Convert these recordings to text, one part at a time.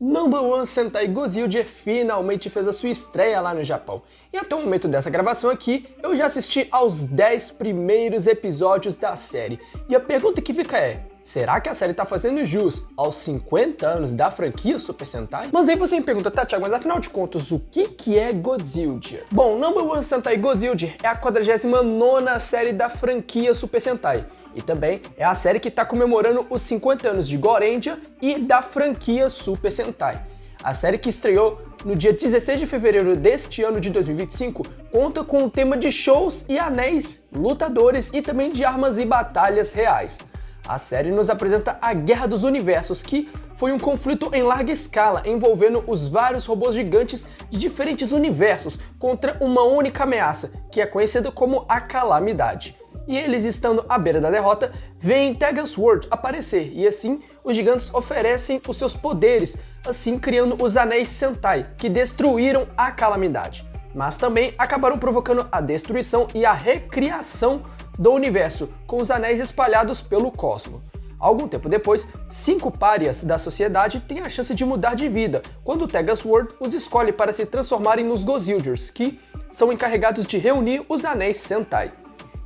No. 1 Sentai Gozildia finalmente fez a sua estreia lá no Japão. E até o momento dessa gravação aqui, eu já assisti aos 10 primeiros episódios da série. E a pergunta que fica é, será que a série tá fazendo jus aos 50 anos da franquia Super Sentai? Mas aí você me pergunta, tá, Thiago, mas afinal de contas, o que é Gozildia? Bom, No. 1 Sentai Gozildia é a 49ª série da franquia Super Sentai. E também é a série que está comemorando os 50 anos de Gorendia e da franquia Super Sentai. A série, que estreou no dia 16 de fevereiro deste ano de 2025, conta com o tema de shows e anéis, lutadores e também de armas e batalhas reais. A série nos apresenta a Guerra dos Universos, que foi um conflito em larga escala envolvendo os vários robôs gigantes de diferentes universos contra uma única ameaça, que é conhecida como a Calamidade. E eles, estando à beira da derrota, veem Tegan Sword aparecer, e assim os gigantes oferecem os seus poderes, assim criando os Anéis Sentai, que destruíram a Calamidade. Mas também acabaram provocando a destruição e a recriação do universo, com os anéis espalhados pelo cosmos. Algum tempo depois, 5 párias da sociedade têm a chance de mudar de vida, quando Tegan Sword os escolhe para se transformarem nos Gozilders, que são encarregados de reunir os Anéis Sentai.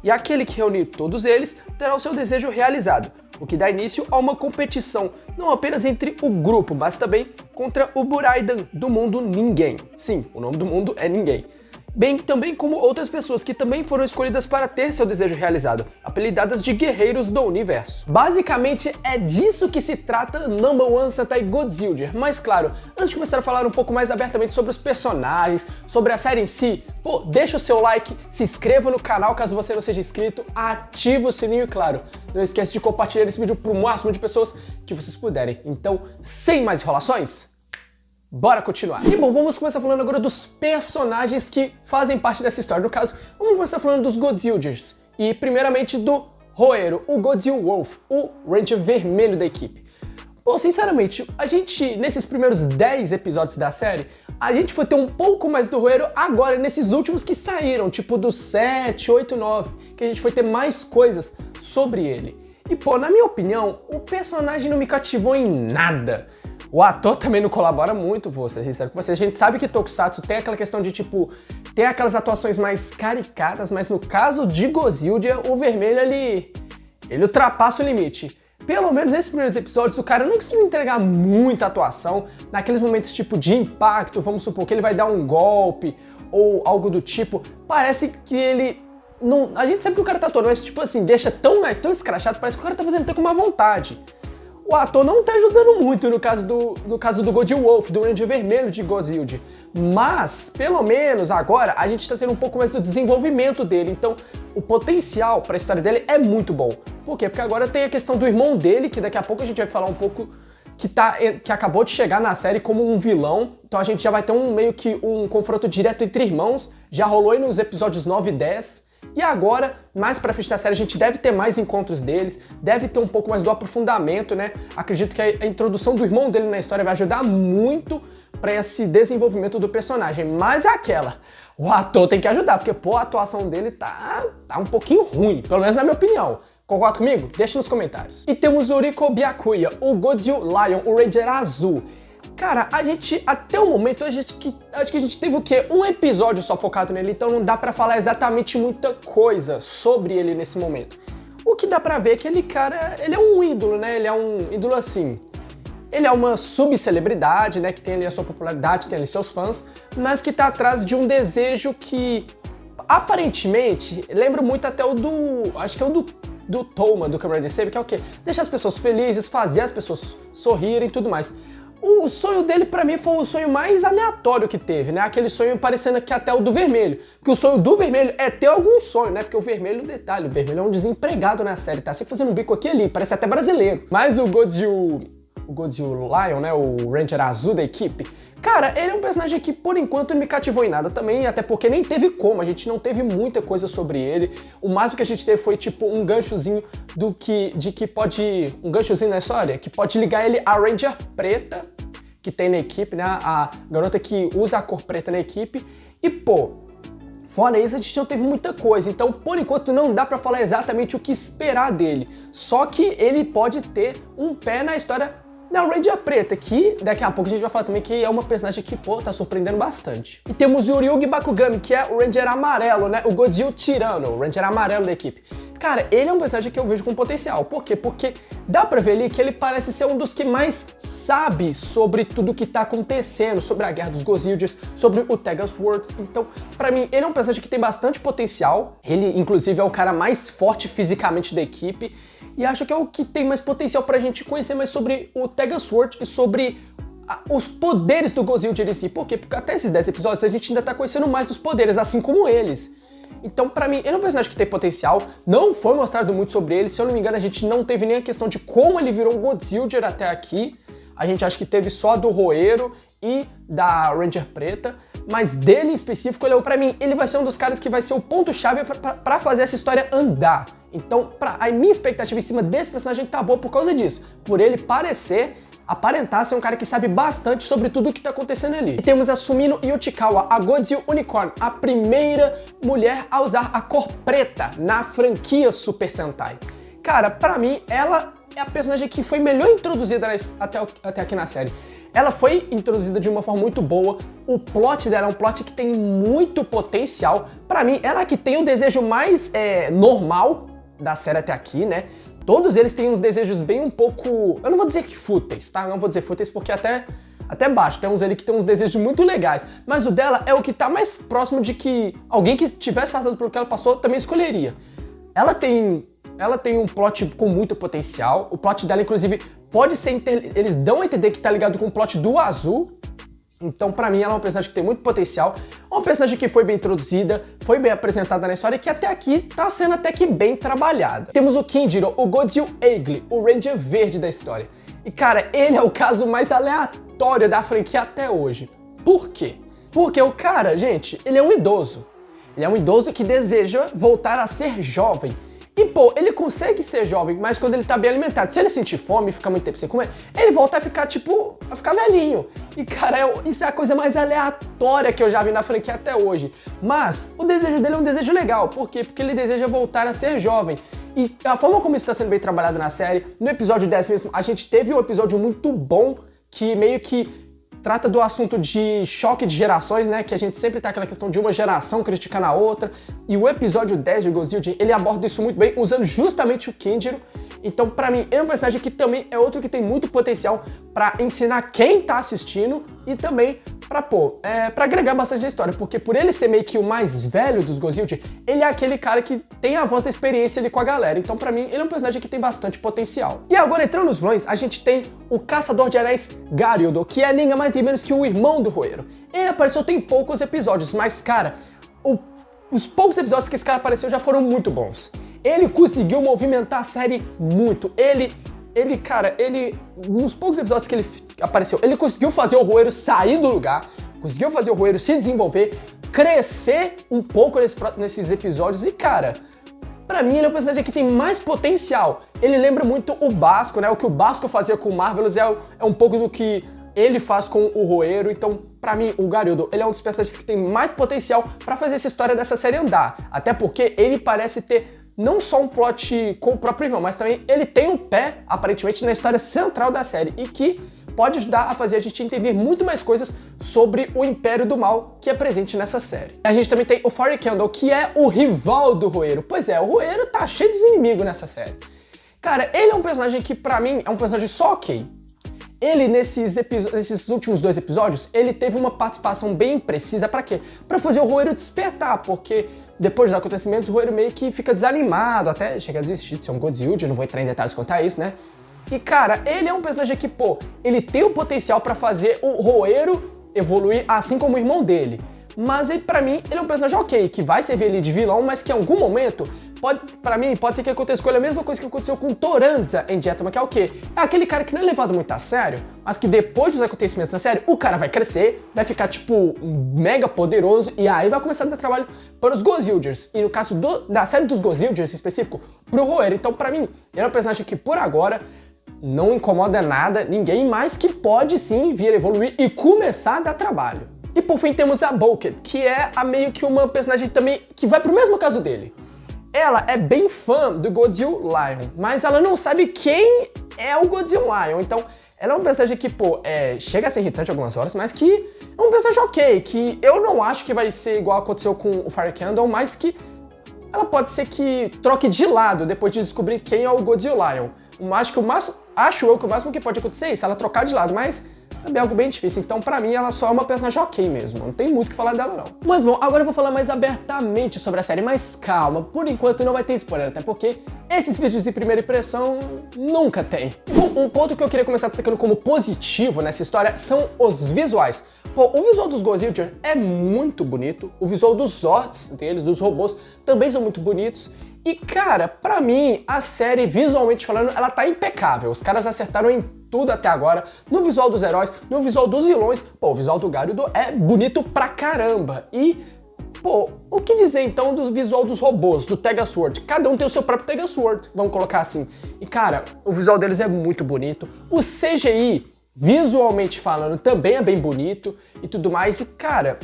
E aquele que reunir todos eles terá o seu desejo realizado, o que dá início a uma competição, não apenas entre o grupo, mas também contra o Buraidan do mundo Ninguém. Sim, o nome do mundo é Ninguém. Bem também como outras pessoas que também foram escolhidas para ter seu desejo realizado, apelidadas de Guerreiros do Universo. Basicamente é disso que se trata No. 1 Sentai Gozildia, mas claro, antes de começar a falar um pouco mais abertamente sobre os personagens, sobre a série em si, pô, deixa o seu like, se inscreva no canal caso você não seja inscrito, ativa o sininho e claro, não esquece de compartilhar esse vídeo para o máximo de pessoas que vocês puderem. Então, sem mais enrolações, bora continuar. E bom, vamos começar falando agora dos personagens que fazem parte dessa história. No caso, vamos começar falando dos Gozilders. E primeiramente do Roero, o Godzil Wolf, o Ranger vermelho da equipe. Bom, sinceramente, a gente, nesses primeiros 10 episódios da série, a gente foi ter um pouco mais do Roero agora, nesses últimos que saíram, tipo do 7, 8, 9, que a gente foi ter mais coisas sobre ele. E pô, na minha opinião, o personagem não me cativou em nada. O ator também não colabora muito, vou ser sincero com vocês. A gente sabe que Tokusatsu tem aquela questão de, tipo, tem aquelas atuações mais caricatas, mas no caso de Gozildia, o vermelho, ele ultrapassa o limite. Pelo menos nesses primeiros episódios, o cara não conseguiu entregar muita atuação. Naqueles momentos, tipo, de impacto, vamos supor que ele vai dar um golpe ou algo do tipo. Parece que ele não... A gente sabe que o cara tá atuando, mas, tipo assim, deixa tão escrachado, parece que o cara tá fazendo até com má vontade. O ator não tá ajudando muito no caso do Godzil Wolf, do Ranger vermelho de Gozildia. Mas, pelo menos agora, a gente tá tendo um pouco mais do desenvolvimento dele. Então, o potencial pra história dele é muito bom. Por quê? Porque agora tem a questão do irmão dele, que daqui a pouco a gente vai falar um pouco, que acabou de chegar na série como um vilão. Então a gente já vai ter meio que um confronto direto entre irmãos. Já rolou aí nos episódios 9 e 10. E agora, mais pra frente da série, a gente deve ter mais encontros deles, deve ter um pouco mais do aprofundamento, né? Acredito que a introdução do irmão dele na história vai ajudar muito pra esse desenvolvimento do personagem. Mas é aquela, o ator tem que ajudar, porque pô, a atuação dele tá um pouquinho ruim, pelo menos na minha opinião. Concorda comigo? Deixa nos comentários. E temos o Riko Byakuya, o Godzil Lion, o Ranger azul. Cara, a gente, até o momento, acho que a gente teve o quê? Um episódio só focado nele, então não dá pra falar exatamente muita coisa sobre ele nesse momento. O que dá pra ver é que ele, cara, ele é um ídolo, né? Ele é um ídolo assim. Ele é uma subcelebridade, né? Que tem ali a sua popularidade, tem ali seus fãs, mas que tá atrás de um desejo que, aparentemente, lembra muito até o do... Acho que é o do Toma, do Kamen Rider Saber, que é o quê? Deixar as pessoas felizes, fazer as pessoas sorrirem e tudo mais. O sonho dele, pra mim, foi o sonho mais aleatório que teve, né? Aquele sonho parecendo que até o do vermelho. Porque o sonho do vermelho é ter algum sonho, né? Porque o vermelho, detalhe, o vermelho é um desempregado na série, tá sempre fazendo um bico aqui e ali, parece até brasileiro. Mas o Godzil Lion, né? O Ranger azul da equipe, cara, ele é um personagem que, por enquanto, não me cativou em nada também, até porque nem teve como, a gente não teve muita coisa sobre ele. O máximo que a gente teve foi, tipo, um ganchozinho um ganchozinho na história, que pode ligar ele à Ranger preta, que tem na equipe, né? A garota que usa a cor preta na equipe. E, pô, fora isso, a gente não teve muita coisa, então, por enquanto, não dá pra falar exatamente o que esperar dele. Só que ele pode ter um pé na história da Ranger Preta, que daqui a pouco a gente vai falar também que é uma personagem que, pô, tá surpreendendo bastante. E temos o Ryugi Bakugami, que é o Ranger amarelo, né? O Godzilla Tirano, o Ranger amarelo da equipe. Cara, ele é um personagem que eu vejo com potencial. Por quê? Porque dá pra ver ali que ele parece ser um dos que mais sabe sobre tudo que tá acontecendo, sobre a guerra dos Gozilders, sobre o Tegasworth. Então, pra mim, ele é um personagem que tem bastante potencial. Ele, inclusive, é o cara mais forte fisicamente da equipe. E acho que é o que tem mais potencial pra gente conhecer mais sobre o Tegasworth e sobre os poderes do Gozildir em si. Por quê? Porque até esses 10 episódios a gente ainda tá conhecendo mais dos poderes, assim como eles. Então, pra mim, ele é um personagem que tem potencial, não foi mostrado muito sobre ele, se eu não me engano a gente não teve nem a questão de como ele virou um Gozildir até aqui, a gente acha que teve só do Roero e da Ranger Preta, mas dele em específico, pra mim, ele vai ser um dos caras que vai ser o ponto-chave pra fazer essa história andar. Então, a minha expectativa em cima desse personagem tá boa por causa disso, por ele aparentar ser um cara que sabe bastante sobre tudo o que tá acontecendo ali. E temos a Sumino Yoshikawa, a Godzilla Unicorn, a primeira mulher a usar a cor preta na franquia Super Sentai. Cara, pra mim, ela é a personagem que foi melhor introduzida até aqui na série. Ela foi introduzida de uma forma muito boa, o plot dela é um plot que tem muito potencial. Pra mim, ela é que tem o desejo mais normal da série até aqui, né? Todos eles têm uns desejos bem um pouco... Eu não vou dizer que fúteis, tá? Não vou dizer fúteis porque até baixo. Tem uns ali que tem uns desejos muito legais. Mas o dela é o que tá mais próximo de que alguém que tivesse passado pelo que ela passou também escolheria. Ela tem um plot com muito potencial. O plot dela, inclusive, pode ser... Eles dão a entender que tá ligado com o plot do Azul. Então, pra mim, ela é uma personagem que tem muito potencial, uma personagem que foi bem introduzida, foi bem apresentada na história e que até aqui tá sendo até que bem trabalhada. Temos o Kinjiro, o Godzilla Egli, o Ranger verde da história. E, cara, ele é o caso mais aleatório da franquia até hoje. Por quê? Porque o cara, gente, ele é um idoso. Ele é um idoso que deseja voltar a ser jovem. E, pô, ele consegue ser jovem, mas quando ele tá bem alimentado. Se ele sentir fome e ficar muito tempo sem comer, ele volta a ficar, tipo, a ficar velhinho. E, cara, isso é a coisa mais aleatória que eu já vi na franquia até hoje. Mas o desejo dele é um desejo legal. Por quê? Porque ele deseja voltar a ser jovem. E a forma como isso tá sendo bem trabalhado na série, no episódio 10 mesmo, a gente teve um episódio muito bom que meio que trata do assunto de choque de gerações, né? Que a gente sempre tá aquela questão de uma geração criticando a outra. E o episódio 10 de Gozildir, ele aborda isso muito bem, usando justamente o Kinjiro. Então, pra mim, ele é um personagem que também é outro que tem muito potencial pra ensinar quem tá assistindo e também pra agregar bastante na história. Porque por ele ser meio que o mais velho dos Gozildir, ele é aquele cara que tem a voz da experiência ali com a galera. Então, pra mim, ele é um personagem que tem bastante potencial. E agora, entrando nos vilões, a gente tem o Caçador de Anéis Garyodo, que é ninguém mais nem menos que o irmão do Roero. Ele apareceu tem poucos episódios, mas, cara, os poucos episódios que esse cara apareceu já foram muito bons. Ele conseguiu movimentar a série muito. Cara, nos poucos episódios que ele apareceu, ele conseguiu fazer o Roero sair do lugar, conseguiu fazer o Roero se desenvolver, crescer um pouco nesses episódios e, cara, pra mim ele é um personagem que tem mais potencial. Ele lembra muito o Basco, né? O que o Basco fazia com o Marvelous é um pouco do que ele faz com o Roero. Então, pra mim, o Garyodo, ele é um dos personagens que tem mais potencial pra fazer essa história dessa série andar. Até porque ele parece ter não só um plot com o próprio irmão, mas também ele tem um pé, aparentemente, na história central da série e que pode ajudar a fazer a gente entender muito mais coisas sobre o Império do Mal que é presente nessa série. A gente também tem o Fire Candle, que é o rival do Roero. Pois é, o Roero tá cheio de inimigos nessa série. Cara, ele é um personagem que, pra mim, é um personagem só ok. Ele, nesses últimos 2 episódios, ele teve uma participação bem precisa pra quê? Pra fazer o Roero despertar, porque depois dos acontecimentos, o Roero meio que fica desanimado, até chega a desistir de ser um Godzildir, não vou entrar em detalhes quanto a isso, né? E, cara, ele é um personagem que, pô, ele tem o potencial pra fazer o Roero evoluir assim como o irmão dele. Mas, ele, pra mim, ele é um personagem ok, que vai servir ali de vilão, mas que em algum momento, pra mim, pode ser que aconteça com ele a mesma coisa que aconteceu com Toranza em Jetama, que é o quê? É aquele cara que não é levado muito a sério, mas que depois dos acontecimentos da série, o cara vai crescer, vai ficar, tipo, mega poderoso, e aí vai começar a dar trabalho para os Gozilders. E no caso da série dos Gozilders, em específico, pro Roero. Então, pra mim, ele é um personagem que, por agora, não incomoda nada, ninguém, mas que pode sim vir a evoluir e começar a dar trabalho. E por fim temos a Bulkhead, que é meio que uma personagem também que vai pro mesmo caso dele. Ela é bem fã do Godzilla Lion, mas ela não sabe quem é o Godzilla Lion, então ela é um personagem que, pô, chega a ser irritante algumas horas, mas que é um personagem ok, que eu não acho que vai ser igual aconteceu com o Fire Candle, mas que ela pode ser que troque de lado depois de descobrir quem é o Godzillion. Acho eu que o máximo que pode acontecer é isso, ela trocar de lado, mas também é algo bem difícil. Então, pra mim, ela só é uma personagem ok mesmo. Não tem muito o que falar dela, não. Mas, bom, agora eu vou falar mais abertamente sobre a série, mas calma, por enquanto não vai ter spoiler, até porque esses vídeos de primeira impressão nunca tem. Bom, um ponto que eu queria começar destacando como positivo nessa história são os visuais. Pô, o visual dos Godzillion é muito bonito, o visual dos Zords deles, dos robôs, também são muito bonitos. E, cara, pra mim, a série, visualmente falando, ela tá impecável. Os caras acertaram em tudo até agora, no visual dos heróis, no visual dos vilões. Pô, o visual do Garudor é bonito pra caramba. E, pô, o que dizer então do visual dos robôs, do Tegasword? Cada um tem o seu próprio Tegasword, vamos colocar assim. E, cara, o visual deles é muito bonito. O CGI, visualmente falando, também é bem bonito e tudo mais. E, cara,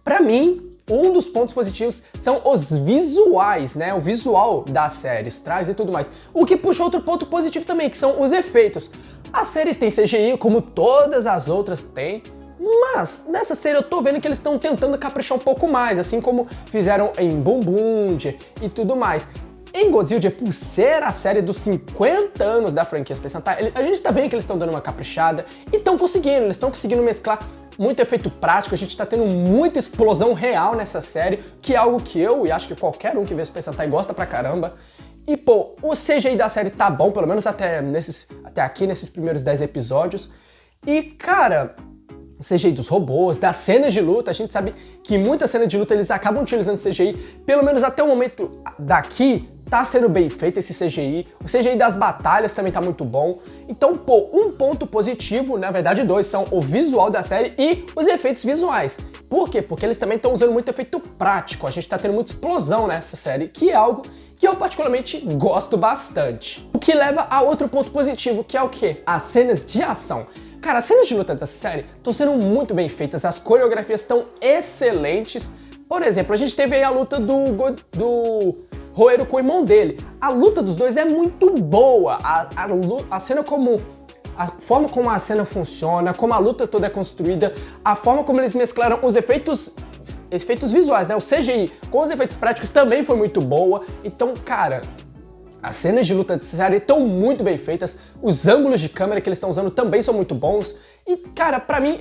pra mim, um dos pontos positivos são os visuais, né? O visual das séries, trajes e tudo mais. O que puxa outro ponto positivo também, que são os efeitos. A série tem CGI, como todas as outras têm, mas nessa série eu tô vendo que eles estão tentando caprichar um pouco mais, assim como fizeram em Boom Boom e tudo mais. Em Godzilla, por ser a série dos 50 anos da franquia Space Sentai, a gente tá vendo que eles estão dando uma caprichada e estão conseguindo, eles estão conseguindo mesclar muito efeito prático, a gente tá tendo muita explosão real nessa série, que é algo que eu e acho que qualquer um que vê Space Sentai gosta pra caramba. E pô, o CGI da série tá bom, pelo menos até aqui, nesses primeiros 10 episódios. E cara, o CGI dos robôs, das cenas de luta, a gente sabe que muitas cenas de luta eles acabam utilizando CGI, pelo menos até o momento daqui, tá sendo bem feito esse CGI, o CGI das batalhas também tá muito bom. Então, pô, um ponto positivo, na verdade dois, são o visual da série e os efeitos visuais. Por quê? Porque eles também estão usando muito efeito prático, a gente tá tendo muita explosão nessa série, que é algo que eu particularmente gosto bastante. O que leva a outro ponto positivo, que é o quê? As cenas de ação. Cara, as cenas de luta dessa série estão sendo muito bem feitas, as coreografias estão excelentes. Por exemplo, a gente teve aí a luta do Roero com o irmão dele. A luta dos dois é muito boa. A cena a forma como a cena funciona, como a luta toda é construída, a forma como eles mesclaram os efeitos visuais, né? O CGI com os efeitos práticos também foi muito boa. Então, cara, as cenas de luta dessa série estão muito bem feitas, os ângulos de câmera que eles estão usando também são muito bons. E, cara, pra mim,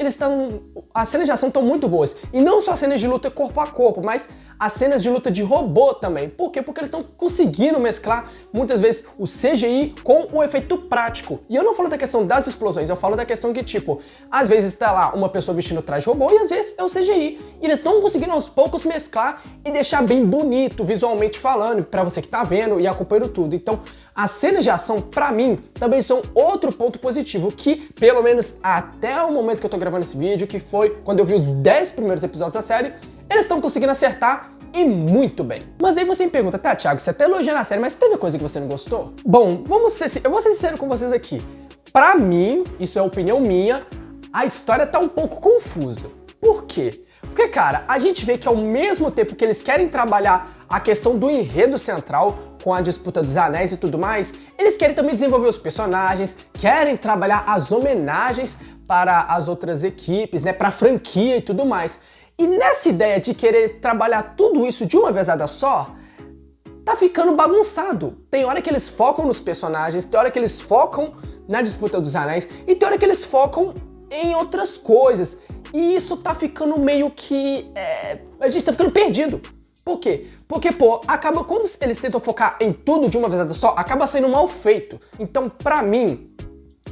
as cenas de ação estão muito boas. E não só as cenas de luta corpo a corpo, mas as cenas de luta de robô também. Por quê? Porque eles estão conseguindo mesclar, muitas vezes, o CGI com o efeito prático. E eu não falo da questão das explosões, eu falo da questão que, tipo, às vezes tá lá uma pessoa vestindo traje robô e às vezes é o CGI. E eles estão conseguindo aos poucos mesclar e deixar bem bonito, visualmente falando, pra você que tá vendo e acompanhando tudo. Então, as cenas de ação, pra mim, também são outro ponto positivo, que, pelo menos até o momento que eu tô gravando esse vídeo, que foi quando eu vi os 10 primeiros episódios da série, eles estão conseguindo acertar e muito bem. Mas aí você me pergunta, tá, Thiago, você até elogia na série, mas teve coisa que você não gostou? Bom, eu vou ser sincero com vocês aqui. Pra mim, isso é opinião minha, a história tá um pouco confusa. Por quê? Porque, cara, a gente vê que ao mesmo tempo que eles querem trabalhar a questão do enredo central com a disputa dos anéis e tudo mais, eles querem também desenvolver os personagens, querem trabalhar as homenagens para as outras equipes, né, para a franquia e tudo mais. E nessa ideia de querer trabalhar tudo isso de uma vezada só, tá ficando bagunçado. Tem hora que eles focam nos personagens, tem hora que eles focam na disputa dos anéis e tem hora que eles focam em outras coisas. E isso tá ficando meio que... a gente tá ficando perdido. Por quê? Porque, pô, acaba quando eles tentam focar em tudo de uma vez só, acaba saindo mal feito. Então, pra mim,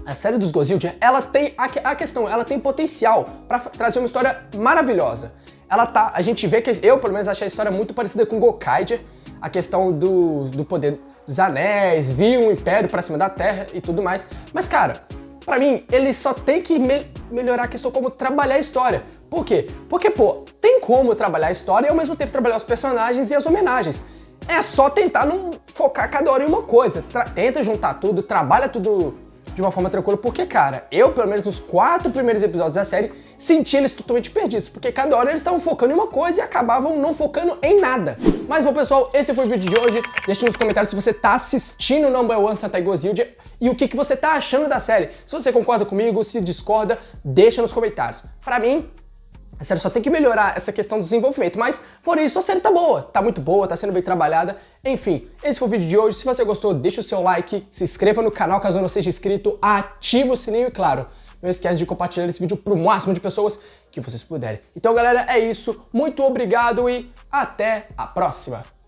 a série dos Godzilla, ela tem ela tem potencial pra trazer uma história maravilhosa. A gente vê que, eu pelo menos achei a história muito parecida com Gokaiger, a questão do poder dos anéis, vir um império pra cima da Terra e tudo mais. Mas, cara, pra mim, ele só tem que melhorar a questão como trabalhar a história. Por quê? Porque, pô, tem como trabalhar a história e ao mesmo tempo trabalhar os personagens e as homenagens. É só tentar não focar cada hora em uma coisa. Tenta juntar tudo, trabalha tudo de uma forma tranquila, porque, cara, eu, pelo menos nos 4 primeiros episódios da série, senti eles totalmente perdidos, porque cada hora eles estavam focando em uma coisa e acabavam não focando em nada. Mas, bom, pessoal, esse foi o vídeo de hoje. Deixa nos comentários se você tá assistindo o Number One Santa Egozildia e o que você tá achando da série. Se você concorda comigo, se discorda, deixa nos comentários. Pra mim, a série só tem que melhorar essa questão do desenvolvimento, mas fora isso, a série tá boa, tá muito boa, tá sendo bem trabalhada. Enfim, esse foi o vídeo de hoje. Se você gostou, deixa o seu like, se inscreva no canal caso não seja inscrito, ativa o sininho e, claro, não esquece de compartilhar esse vídeo pro máximo de pessoas que vocês puderem. Então, galera, é isso. Muito obrigado e até a próxima!